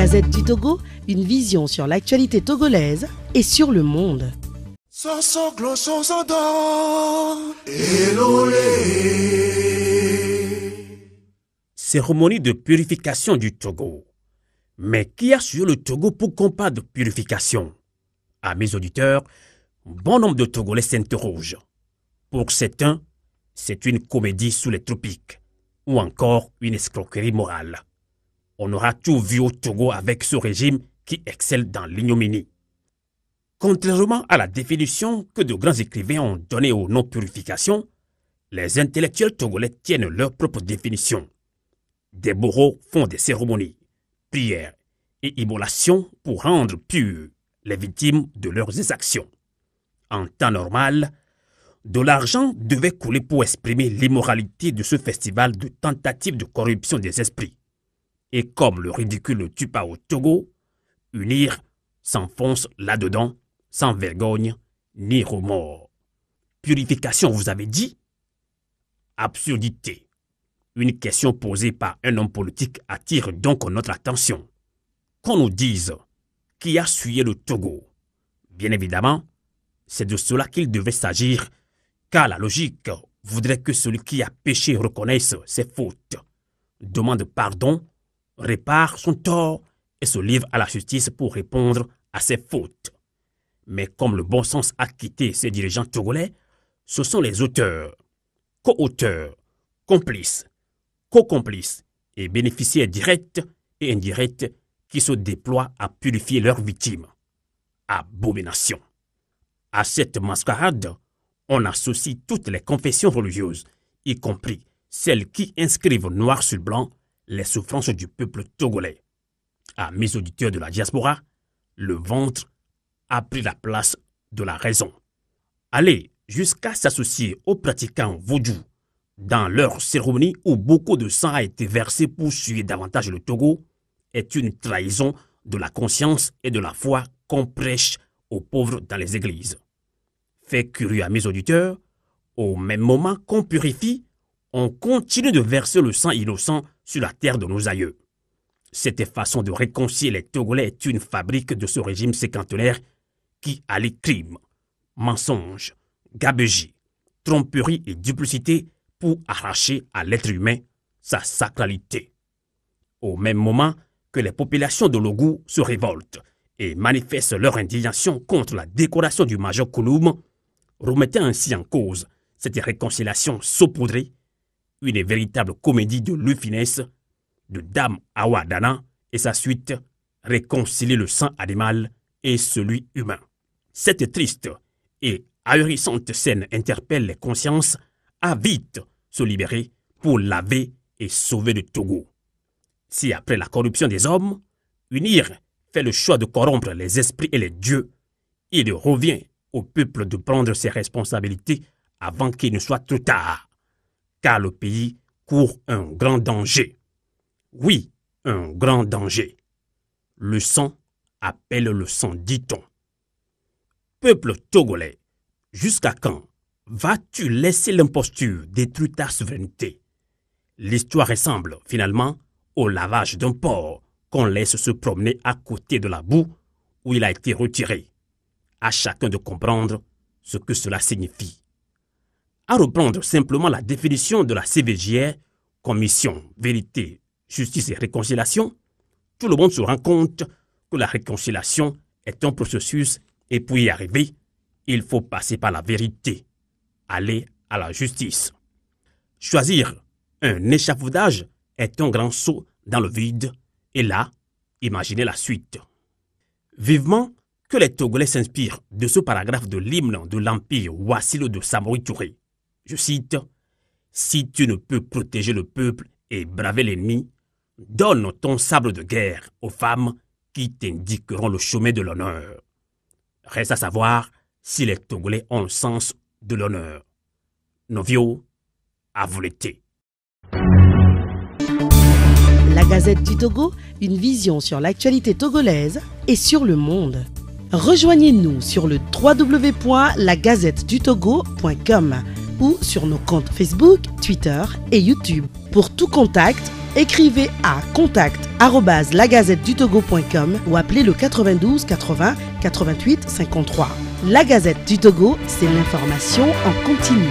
Gazette du Togo, une vision sur l'actualité togolaise et sur le monde. Cérémonie de purification du Togo. Mais qui a sur le Togo pour qu'on parle de purification? À mes auditeurs, bon nombre de Togolais s'interrogent. Pour certains, c'est une comédie sous les tropiques, ou encore une escroquerie morale. On aura tout vu au Togo avec ce régime qui excelle dans l'ignominie. Contrairement à la définition que de grands écrivains ont donnée aux non-purifications, les intellectuels togolais tiennent leur propre définition. Des bourreaux font des cérémonies, prières et immolations pour rendre pures les victimes de leurs exactions. En temps normal, de l'argent devait couler pour exprimer l'immoralité de ce festival de tentatives de corruption des esprits. Et comme le ridicule ne tue pas au Togo, Unir s'enfonce là-dedans sans vergogne ni remords. Purification, vous avez dit? Absurdité. Une question posée par un homme politique attire donc notre attention. Qu'on nous dise qui a souillé le Togo. Bien évidemment, c'est de cela qu'il devait s'agir, car la logique voudrait que celui qui a péché reconnaisse ses fautes, demande pardon, répare son tort et se livre à la justice pour répondre à ses fautes. Mais comme le bon sens a quitté ces dirigeants togolais, ce sont les auteurs, co-auteurs, complices, co-complices et bénéficiaires directs et indirects qui se déploient à purifier leurs victimes. Abomination. À cette mascarade, on associe toutes les confessions religieuses, y compris celles qui inscrivent noir sur blanc les souffrances du peuple togolais. À mes auditeurs de la diaspora, le ventre a pris la place de la raison. Aller jusqu'à s'associer aux pratiquants vaudous dans leur cérémonie où beaucoup de sang a été versé pour suer davantage le Togo est une trahison de la conscience et de la foi qu'on prêche aux pauvres dans les églises. Fait curieux à mes auditeurs, au même moment qu'on purifie, on continue de verser le sang innocent sur la terre de nos aïeux. Cette façon de réconcilier les Togolais est une fabrique de ce régime séquentenaire qui allie crime, mensonge, gabegie, tromperie et duplicité pour arracher à l'être humain sa sacralité. Au même moment que les populations de Logou se révoltent et manifestent leur indignation contre la décoration du major Kouloum, remettant ainsi en cause cette réconciliation saupoudrée, une véritable comédie de Louis Finesse, de Dame Awa Dana et sa suite, réconcilier le sang animal et celui humain. Cette triste et ahurissante scène interpelle les consciences à vite se libérer pour laver et sauver le Togo. Si après la corruption des hommes, Unir fait le choix de corrompre les esprits et les dieux, il revient au peuple de prendre ses responsabilités avant qu'il ne soit trop tard, car le pays court un grand danger. Oui, un grand danger. Le sang appelle le sang, dit-on. Peuple togolais, jusqu'à quand vas-tu laisser l'imposture détruire ta souveraineté? L'histoire ressemble finalement au lavage d'un porc qu'on laisse se promener à côté de la boue où il a été retiré. À chacun de comprendre ce que cela signifie. À reprendre simplement la définition de la CVJR, Commission, Vérité, Justice et Réconciliation, tout le monde se rend compte que la réconciliation est un processus et pour y arriver, il faut passer par la vérité, aller à la justice. Choisir un échafaudage est un grand saut dans le vide et là, imaginez la suite. Vivement que les Togolais s'inspirent de ce paragraphe de l'hymne de l'Empire Wassilo de Samori Touré. Je cite, « Si tu ne peux protéger le peuple et braver l'ennemi, donne ton sabre de guerre aux femmes qui t'indiqueront le chemin de l'honneur. » Reste à savoir si les Togolais ont le sens de l'honneur. Novio, à vous l'été. La Gazette du Togo, une vision sur l'actualité togolaise et sur le monde. Rejoignez-nous sur le www.lagazettedutogo.com. ou sur nos comptes Facebook, Twitter et YouTube. Pour tout contact, écrivez à contact@lagazettedutogo.com ou appelez le 92 80 88 53. La Gazette du Togo, c'est l'information en continu.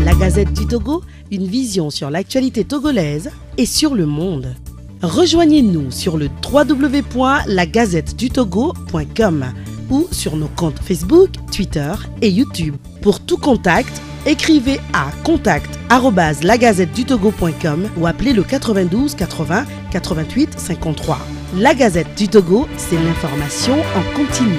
La Gazette du Togo, une vision sur l'actualité togolaise et sur le monde. Rejoignez-nous sur le www.lagazettedutogo.com ou sur nos comptes Facebook, Twitter et YouTube. Pour tout contact, écrivez à contact@lagazettedutogo.com ou appelez le 92 80 88 53. La Gazette du Togo, c'est l'information en continu.